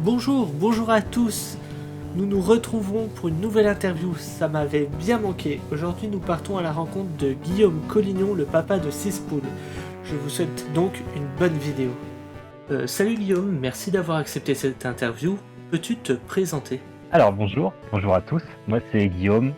Bonjour à tous. Nous nous retrouvons pour une nouvelle interview, ça m'avait bien manqué. Aujourd'hui nous partons à la rencontre de Guillaume Collignon, le papa de 6 poules. Je vous souhaite donc une bonne vidéo. Salut Guillaume, merci d'avoir accepté cette interview. Peux-tu te présenter? Alors bonjour à tous, moi c'est Guillaume,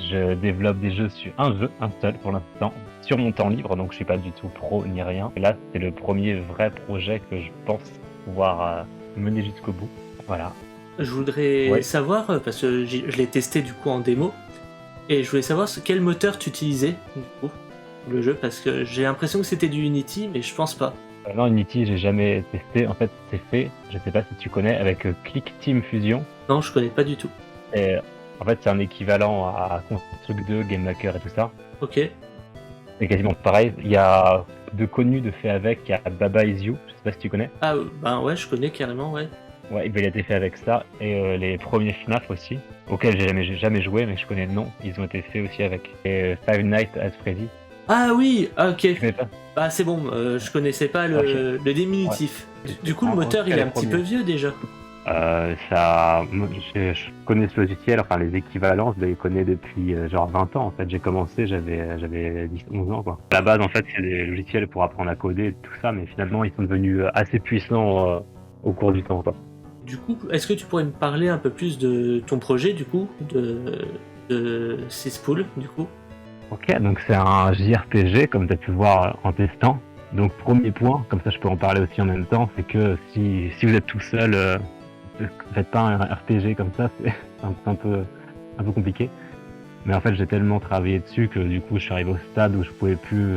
je développe des jeux sur un seul pour l'instant, sur mon temps libre, donc je suis pas du tout pro ni rien. Et là c'est le premier vrai projet que je pense pouvoir mener jusqu'au bout, voilà. Je voudrais savoir, parce que je l'ai testé du coup en démo, et je voulais savoir quel moteur tu utilisais du coup pour le jeu, parce que j'ai l'impression que c'était du Unity, mais je pense pas. Non, Unity j'ai jamais testé, en fait c'est fait, je sais pas si tu connais, avec Click Team Fusion. Non, je connais pas du tout. Et en fait c'est un équivalent à Construct 2, GameMaker et tout ça. Ok. C'est quasiment pareil, il y a de connus de fait avec, il y a Baba Is You, je sais pas si tu connais. Ah ben ouais, je connais carrément, ouais. Ouais, il a été fait avec ça, et les premiers FNAF aussi, auxquels j'ai jamais joué, mais je connais le nom, ils ont été faits aussi avec. Et Five Nights at Freddy. Ah oui, ok. Tu connais pas? Ah c'est bon, je connaissais pas le diminutif. Ouais. Du coup, le moteur, il est un petit peu vieux déjà. Je connais ce logiciel, enfin les équivalents, je les connais depuis genre 20 ans en fait. J'ai commencé, j'avais 10-11 ans quoi. À la base en fait c'est des logiciels pour apprendre à coder et tout ça, mais finalement ils sont devenus assez puissants au cours du temps quoi. Du coup, est-ce que tu pourrais me parler un peu plus de ton projet du coup, de 6 poules du coup? Ok, donc c'est un JRPG comme tu as pu voir en testant. Donc premier point, comme ça je peux en parler aussi en même temps, c'est que si vous êtes tout seul, faites pas un RPG comme ça, c'est un peu compliqué. Mais en fait j'ai tellement travaillé dessus que du coup je suis arrivé au stade où je pouvais plus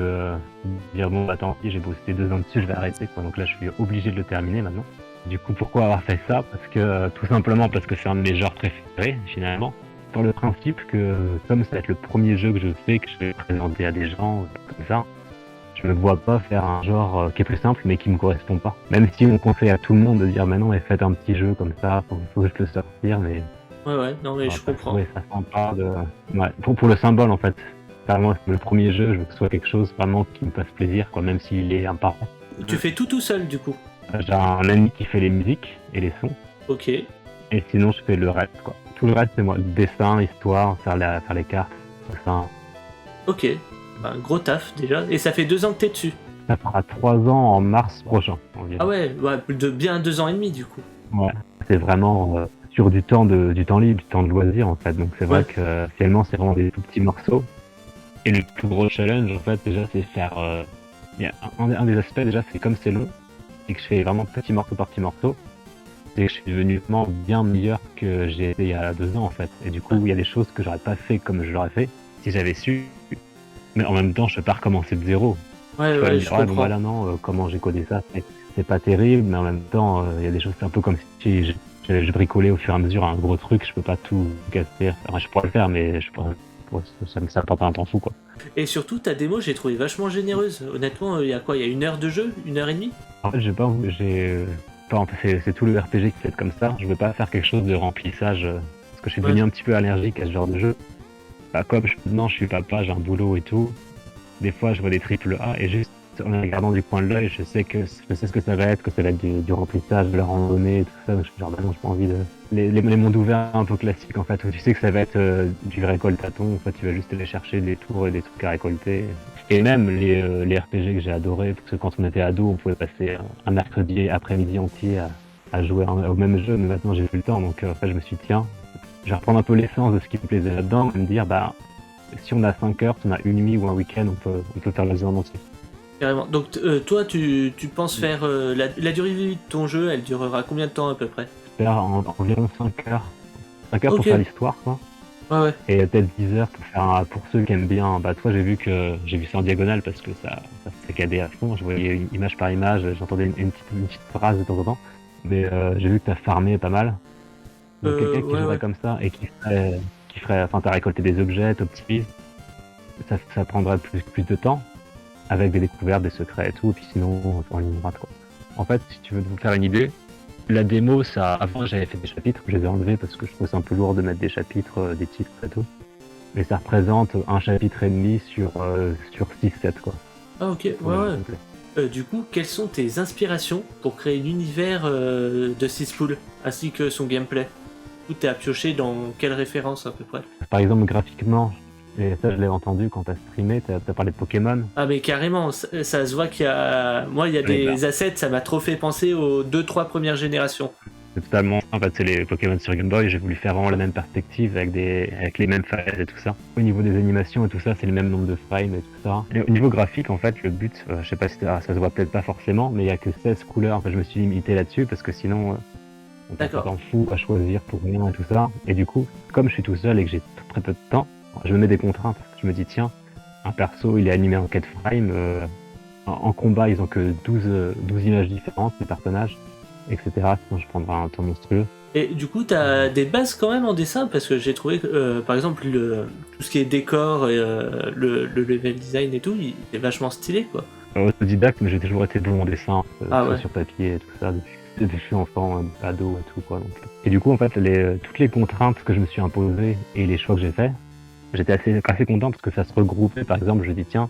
dire bon bah tant pis, j'ai bossé 2 ans dessus, je vais arrêter quoi. Donc là je suis obligé de le terminer maintenant. Du coup pourquoi avoir fait ça? Parce que tout simplement parce que c'est un de mes genres préférés finalement. Sur le principe que comme ça va être le premier jeu que je fais, que je vais présenter à des gens comme ça, je me vois pas faire un genre qui est plus simple mais qui me correspond pas. Même si on conseille à tout le monde de dire maintenant mais faites un petit jeu comme ça, faut juste le sortir, mais Ouais, non mais je comprends. ouais, ça sent pas de. Ouais, pour le symbole en fait. Carrément, c'est le premier jeu, je veux que ce soit quelque chose vraiment qui me fasse plaisir, quoi, même s'il est imparfait. Tu fais tout seul du coup? J'ai un ami qui fait les musiques et les sons, Ok. et sinon je fais le reste quoi. Tout le reste c'est moi, le dessin, l'histoire, faire les cartes, tout ça. Ok. Bah, gros taf déjà. Et ça fait 2 ans que t'es dessus? Ça fera 3 ans en mars prochain environ. Ah ouais, de bien 2 ans et demi du coup. Ouais, c'est vraiment sur du temps libre, du temps de loisir en fait. Donc c'est vrai que finalement c'est vraiment des tout petits morceaux. Et le plus gros challenge en fait déjà c'est faire. Un des aspects déjà c'est comme c'est long, c'est que je fais vraiment petit morceau par petit morceau. C'est que je suis devenu vraiment bien meilleur que j'ai été il y a 2 ans en fait. Et du coup il y a des choses que j'aurais pas fait comme je l'aurais fait si j'avais su. Mais en même temps je peux pas recommencer de zéro. Ouais, je Bon, comprends. voilà, non, comment j'ai codé ça, c'est pas terrible, mais en même temps, il y a des choses, c'est un peu comme si je bricolais au fur et à mesure un gros truc, je peux pas tout casser. Enfin, je pourrais le faire, mais ça me prend pas un temps fou, quoi. Et surtout, ta démo, j'ai trouvé vachement généreuse. Honnêtement, il y a quoi? Il y a 1 heure de jeu? 1 heure et demie? En fait, c'est tout le RPG qui fait comme ça. Je veux pas faire quelque chose de remplissage, parce que je suis devenu un petit peu allergique à ce genre de jeu. Bah, comme maintenant je suis papa, j'ai un boulot et tout. Des fois, je vois des triple A et juste en regardant du coin de l'œil, je sais ce que ça va être, que ça va être du remplissage, de la randonnée et tout ça. Donc, je suis genre, bah non, j'ai pas envie de. Les mondes ouverts un peu classiques en fait, où tu sais que ça va être du récolte-à-ton. En fait, tu vas juste aller chercher des tours et des trucs à récolter. Et même les RPG que j'ai adoré, parce que quand on était ado, on pouvait passer un mercredi après-midi entier à jouer au même jeu, mais maintenant j'ai plus le temps. Donc en fait, je me suis dit, tiens, je vais reprendre un peu l'essence de ce qui me plaisait là-dedans et me dire, bah, si on a 5 heures, si on a une nuit ou un week-end, on peut faire le jeu en entier. Carrément. Donc toi, tu penses faire la durée de vie de ton jeu, elle durera combien de temps à peu près? Faire environ 5 heures. 5 heures pour faire l'histoire, quoi. Ouais. Et peut-être 10 heures pour ceux qui aiment bien. Bah, toi, j'ai vu ça en diagonale parce que ça se saccadait à fond. Je voyais image par image, j'entendais une petite phrase de temps en temps. Mais j'ai vu que t'as farmé pas mal. Donc quelqu'un qui jouerait comme ça et enfin, t'as récolté des objets, t'optimises. Ça prendrait plus de temps, avec des découvertes, des secrets et tout, et puis sinon en ligne droite quoi. En fait, si tu veux vous faire une idée, la démo, avant j'avais fait des chapitres, je les ai enlevés parce que je trouve ça un peu lourd de mettre des chapitres, des titres et tout. Mais ça représente un chapitre et demi sur 6-7 quoi. Ah ok, ouais. du coup, quelles sont tes inspirations pour créer l'univers de Sispool, ainsi que son gameplay? Où t'es à piocher dans quelle référence à peu près? Par exemple, graphiquement, et ça je l'ai entendu quand t'as streamé, t'as parlé de Pokémon. Ah mais carrément, ça se voit qu'il y a... Moi, il y a des assets, ça m'a trop fait penser aux 2-3 premières générations. C'est totalement, en fait, c'est les Pokémon sur Game Boy, j'ai voulu faire vraiment la même perspective avec les mêmes falaises et tout ça. Au niveau des animations et tout ça, c'est le même nombre de frames et tout ça. Et au niveau graphique, en fait, le but, je sais pas si ça se voit peut-être pas forcément, mais il y a que 16 couleurs, enfin, je me suis limité là-dessus parce que sinon, on s'en fout à choisir pour rien et tout ça. Et du coup, comme je suis tout seul et que j'ai très peu de temps, je me mets des contraintes. Je me dis, tiens, un perso, il est animé en 4 frames, en combat, ils ont que 12 images différentes, les personnages, etc. Sinon, je prendrai un temps monstrueux. Et du coup, t'as des bases quand même en dessin, parce que j'ai trouvé que, par exemple, tout ce qui est décor et le level design et tout, il est vachement stylé, quoi. Autodidacte, mais j'ai toujours été bon en dessin, ouais. sur papier et tout ça, depuis que je suis enfant, ado et tout, quoi. Donc. Et du coup, en fait, toutes les contraintes que je me suis imposées et les choix que j'ai faits, j'étais assez content parce que ça se regroupait. Par exemple, je dis, tiens,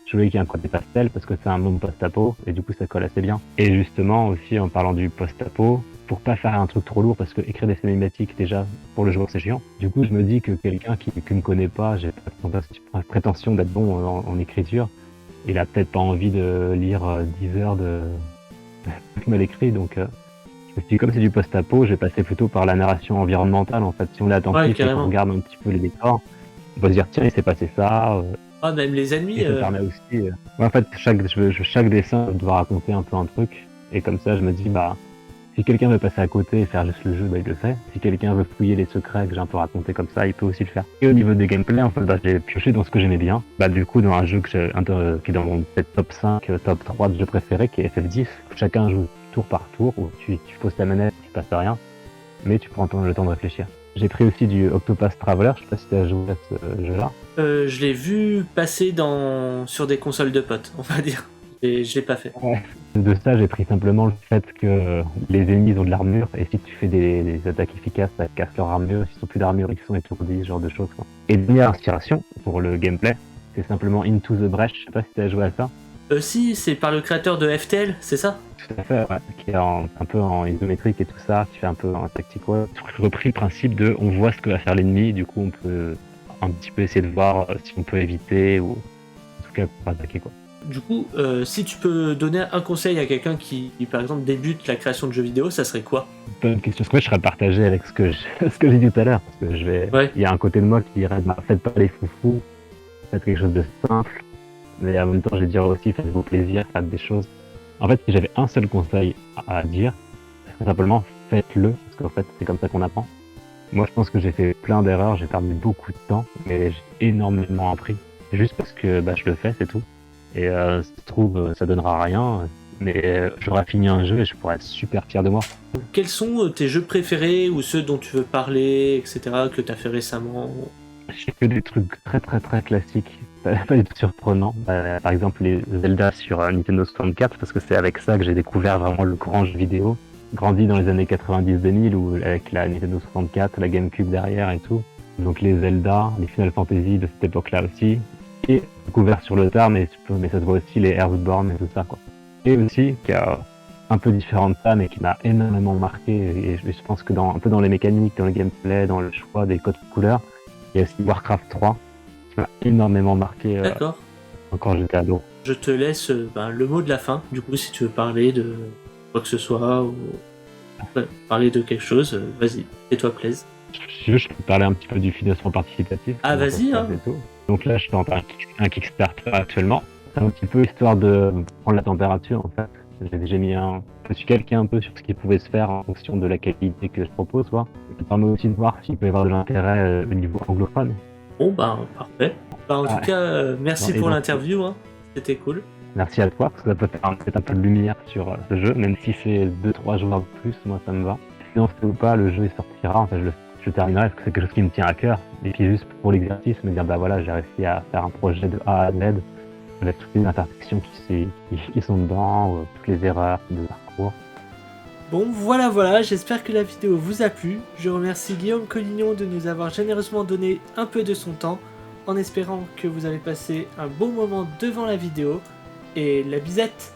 je voulais qu'il y ait un côté pastel parce que c'est un monde post-apo et du coup ça colle assez bien. Et justement aussi en parlant du post-apo, pour pas faire un truc trop lourd parce que écrire des cinématiques déjà pour le joueur c'est chiant. Du coup je me dis que quelqu'un qui me connaît pas, j'ai pas de prétention d'être bon en écriture, il a peut-être pas envie de lire 10 heures de mal écrit, donc je me suis dit comme c'est du post-apo, j'ai passé plutôt par la narration environnementale en fait. Si on est attentif et qu'on regarde un petit peu les décors, on va se dire tiens il s'est passé ça. Ah, même les ennemis. Et ça permet aussi. Ouais, en fait, chaque dessin doit raconter un peu un truc. Et comme ça, je me dis, bah, si quelqu'un veut passer à côté et faire juste le jeu, bah, il le fait. Si quelqu'un veut fouiller les secrets que j'ai un peu raconté comme ça, il peut aussi le faire. Et au niveau des gameplay, en fait, bah, j'ai pioché dans ce que j'aimais bien. Bah, du coup, dans un jeu qui est dans mon top 5, top 3 de jeux préférés, qui est FF10, chacun joue tour par tour, où tu poses ta manette, il se passe rien, mais tu prends le temps de réfléchir. J'ai pris aussi du Octopath Traveler, je sais pas si tu as joué à ce jeu-là. Je l'ai vu passer sur des consoles de potes, on va dire. Et je l'ai pas fait. Ouais. De ça, j'ai pris simplement le fait que les ennemis ont de l'armure, et si tu fais des attaques efficaces, ça casse leur armure, s'ils ont plus d'armure, ils sont étourdis, ce genre de choses, quoi. Et dernière inspiration pour le gameplay, c'est simplement Into the Breach, je sais pas si tu as joué à ça. Si, c'est par le créateur de FTL, c'est ça? Tout à fait, ouais, qui est un peu en isométrique et tout ça, qui fait un peu en tactical. J'ai repris le principe de on voit ce que va faire l'ennemi, du coup on peut un petit peu essayer de voir si on peut éviter ou en tout cas pour attaquer, quoi. Du coup, si tu peux donner un conseil à quelqu'un qui, par exemple, débute la création de jeux vidéo, ça serait quoi? Bonne question. Parce que moi, je serais partagé avec ce que j'ai dit tout à l'heure. Parce que il y a un côté de moi qui dirait, bah, faites pas les foufous, faites quelque chose de simple. Mais en même temps, je vais dire aussi, faites-vous plaisir, faites des choses. En fait, si j'avais un seul conseil à dire, c'est simplement faites-le. Parce qu'en fait, c'est comme ça qu'on apprend. Moi, je pense que j'ai fait plein d'erreurs, j'ai perdu beaucoup de temps, mais j'ai énormément appris. Juste parce que bah, je le fais, c'est tout. Et ça se trouve, ça donnera rien, mais j'aurai fini un jeu et je pourrais être super fier de moi. Quels sont tes jeux préférés ou ceux dont tu veux parler, etc., que tu as fait récemment? J'ai que des trucs très très très classiques, pas du tout surprenants. Par exemple les Zelda sur Nintendo 64, parce que c'est avec ça que j'ai découvert vraiment le grand jeu vidéo. Grandi dans les années 90-2000 où avec la Nintendo 64, la GameCube derrière et tout. Donc les Zelda, les Final Fantasy de cette époque-là aussi. Et découvert sur le tard, mais ça se voit aussi les Earthborn et tout ça, quoi. Et aussi, qui a un peu différent de ça, mais qui m'a énormément marqué, et je pense que un peu dans les mécaniques, dans le gameplay, dans le choix des codes de couleurs, il y a aussi Warcraft 3, qui m'a énormément marqué quand j'étais ado. Je te laisse le mot de la fin, du coup, si tu veux parler de quoi que ce soit, ou parler de quelque chose, vas-y, fais-toi plaisir. Si tu veux, je peux parler un petit peu du financement participatif. Ah, vas-y, hein. Donc là, je fais un Kickstarter actuellement. C'est un petit peu histoire de prendre la température, en fait. Je me suis calqué un peu sur ce qui pouvait se faire en fonction de la qualité que je propose, quoi. Ça permet aussi de voir s'il peut y avoir de l'intérêt au niveau anglophone. Bon, parfait. En tout cas, merci pour l'interview, hein. C'était cool. Merci à toi, parce que ça peut faire peut-être un peu de lumière sur ce jeu, même si c'est 2-3 joueurs de plus, moi ça me va. Sinon, c'est ou pas, le jeu il sortira, en fait je terminerai parce que c'est quelque chose qui me tient à cœur. Et puis juste pour l'exercice, me dire bah voilà, j'ai réussi à faire un projet de A à Z, avec toutes les imperfections qui sont dedans, toutes les erreurs de parcours. Bon, voilà, j'espère que la vidéo vous a plu. Je remercie Guillaume Collignon de nous avoir généreusement donné un peu de son temps, en espérant que vous avez passé un bon moment devant la vidéo. Et la bisette!